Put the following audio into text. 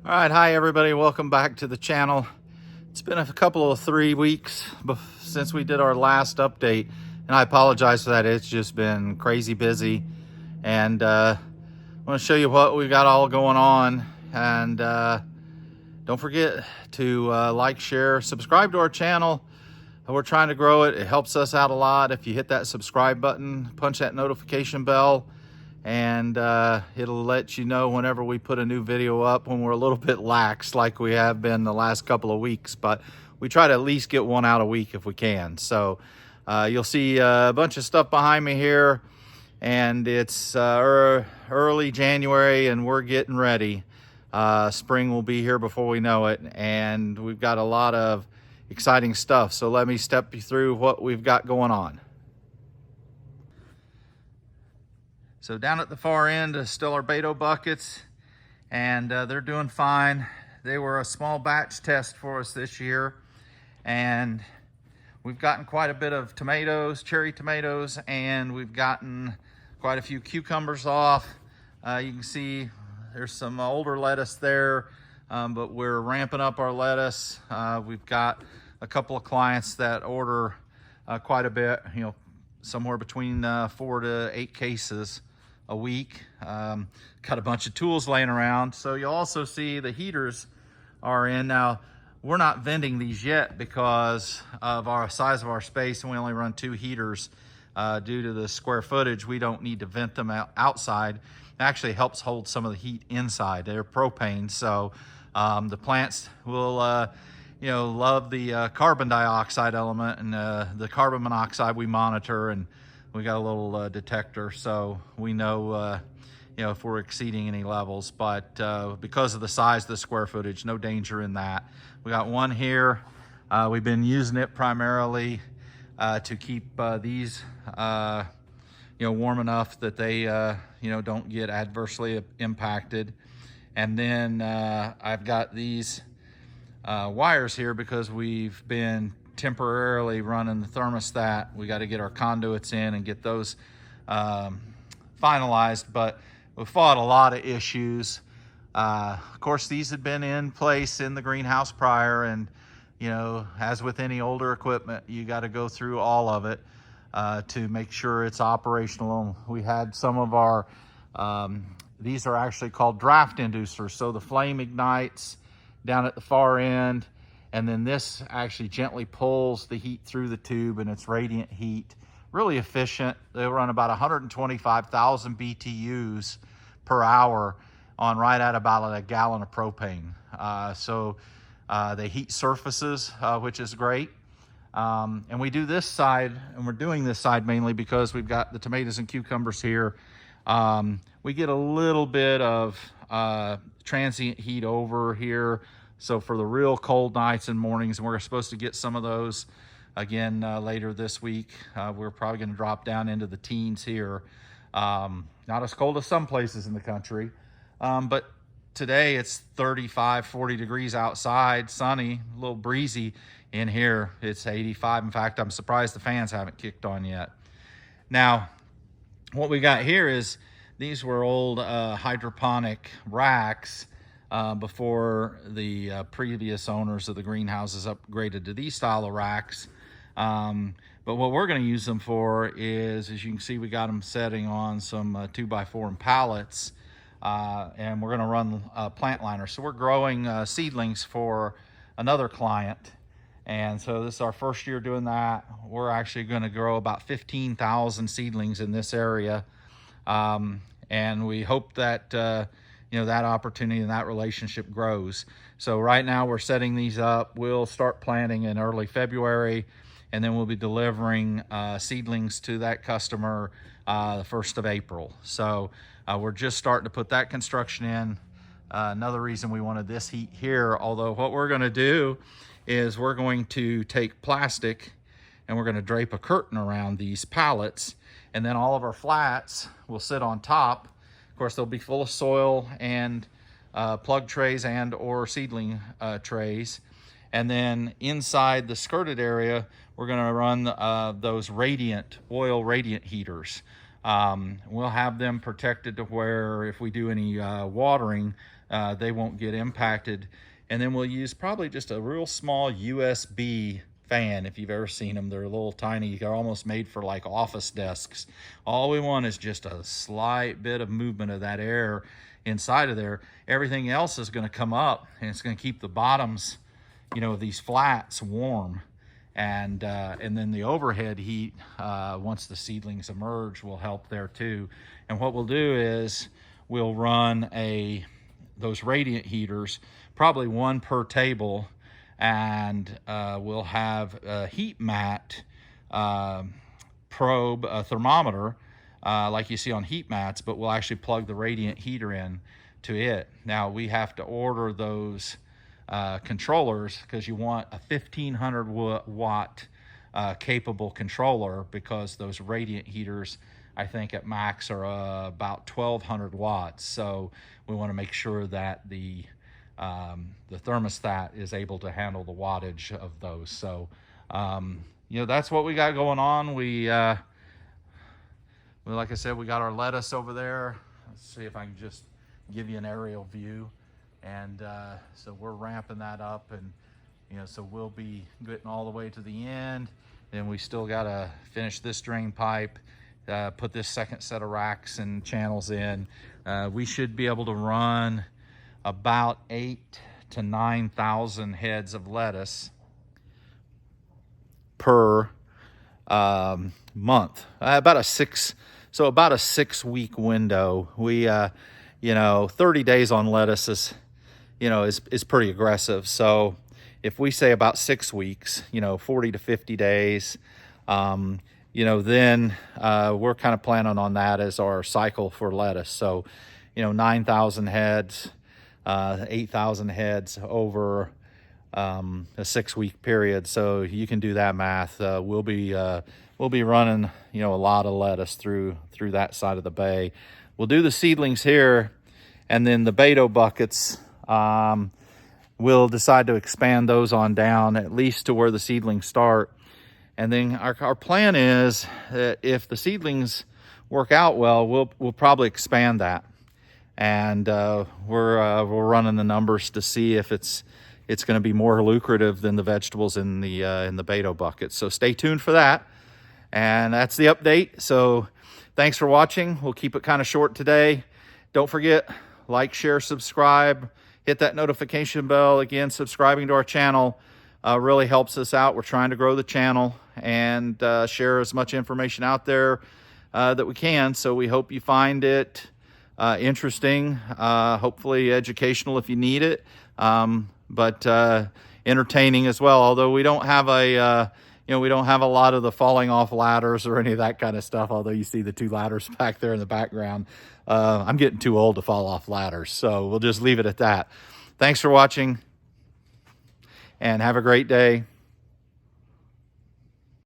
All right, hi everybody, welcome back to the channel. It's been a couple of 3 weeks since we did our last update, and I apologize for that. It's just been crazy busy, and I want to show you what we've got all going on. And don't forget to like, share, subscribe to our channel. We're trying to grow it. It helps us out a lot if you hit that subscribe button, punch that notification bell, and it'll let you know whenever we put a new video up, when we're a little bit lax like we have been the last couple of weeks, but we try to at least get one out a week if we can. So you'll see a bunch of stuff behind me here, and it's early January and we're getting ready. Spring will be here before we know it, and we've got a lot of exciting stuff. So let me step you through what we've got going on. So down at the far end is still our Beto buckets, and they're doing fine. They were a small batch test for us this year, and we've gotten quite a bit of tomatoes, cherry tomatoes, and we've gotten quite a few cucumbers off. You can see there's some older lettuce there, but we're ramping up our lettuce. We've got a couple of clients that order quite a bit, somewhere between 4 to 8 cases a week. Got a bunch of tools laying around. So you'll also see the heaters are in. Now, we're not venting these yet because of our size of our space, and we only run 2 heaters due to the square footage. We don't need to vent them outside. It actually helps hold some of the heat inside. They're propane, so the plants will love the carbon dioxide element, and the carbon monoxide we monitor, and we got a little detector, so we know if we're exceeding any levels. But because of the size of the square footage, no danger in that. We got one here. We've been using it primarily to keep these warm enough that they don't get adversely impacted. And then I've got these wires here because we've been temporarily running the thermostat. We got to get our conduits in and get those finalized, but we fought a lot of issues. Of course, these had been in place in the greenhouse prior, and as with any older equipment, you got to go through all of it to make sure it's operational. We had some of our these are actually called draft inducers, so the flame ignites down at the far end, and then this actually gently pulls the heat through the tube, and it's radiant heat. Really efficient. They run about 125,000 BTUs per hour on right at about a gallon of propane. So they heat surfaces, which is great. And we do this side, and we're doing this side mainly because we've got the tomatoes and cucumbers here. We get a little bit of transient heat over here. So for the real cold nights and mornings, and we're supposed to get some of those again later this week. We're probably going to drop down into the teens here. Not as cold as some places in the country, but today it's 35, 40 degrees outside, sunny, a little breezy. In here, it's 85. In fact, I'm surprised the fans haven't kicked on yet. Now, what we got here is these were old hydroponic racks before the previous owners of the greenhouses upgraded to these style of racks. But what we're going to use them for is, as you can see, we got them setting on some 2x4 and pallets, and we're going to run plant liners. So we're growing seedlings for another client, and so this is our first year doing that. We're actually going to grow about 15,000 seedlings in this area, and we hope that that opportunity and that relationship grows. So right now we're setting these up. We'll start planting in early February, and then we'll be delivering seedlings to that customer the 1st of April. So we're just starting to put that construction in. Another reason we wanted this heat here, although what we're going to do is we're going to take plastic and we're going to drape a curtain around these pallets, and then all of our flats will sit on top. Of course, they'll be full of soil and plug trays and or seedling trays. And then inside the skirted area, we're going to run those oil radiant heaters. We'll have them protected to where if we do any watering, they won't get impacted. And then we'll use probably just a real small USB fan. If you've ever seen them, they're a little tiny. They're almost made for like office desks. All we want is just a slight bit of movement of that air inside of there. Everything else is going to come up, and it's going to keep the bottoms, you know, these flats warm. And then the overhead heat, once the seedlings emerge, will help there too. And what we'll do is we'll run those radiant heaters, probably one per table, and we'll have a heat mat probe, a thermometer, like you see on heat mats, but we'll actually plug the radiant heater in to it. Now we have to order those controllers, because you want a 1500 watt capable controller, because those radiant heaters, I think at max, are about 1200 watts. So we want to make sure that the thermostat is able to handle the wattage of those. So you know, that's what we got going on. We like I said, we got our lettuce over there. Let's see if I can just give you an aerial view. And so we're ramping that up, and you know, so we'll be getting all the way to the end. Then we still got to finish this drain pipe, put this second set of racks and channels in. We should be able to run about 8,000 to 9,000 heads of lettuce per month. About a 6-week window. We you know, 30 days on lettuce is, you know, is pretty aggressive. So if we say about 6 weeks, you know, 40 to 50 days, you know, then we're kind of planning on that as our cycle for lettuce. So, you know, 9,000 heads, 8,000 heads over a 6-week period. So you can do that math. We'll be running, you know, a lot of lettuce through that side of the bay. We'll do the seedlings here, and then the Beto buckets, we'll decide to expand those on down, at least to where the seedlings start. And then our plan is that if the seedlings work out well, we'll probably expand that. And we're running the numbers to see if it's going to be more lucrative than the vegetables in the Beto bucket. So stay tuned for that. And that's the update. So thanks for watching. We'll keep it kind of short today. Don't forget, like, share, subscribe, hit that notification bell. Again, subscribing to our channel really helps us out. We're trying to grow the channel and share as much information out there that we can. So we hope you find it interesting, hopefully educational if you need it, but entertaining as well. Although we don't have we don't have a lot of the falling off ladders or any of that kind of stuff, although you see the 2 ladders back there in the background. I'm getting too old to fall off ladders, so we'll just leave it at that. Thanks for watching, and have a great day.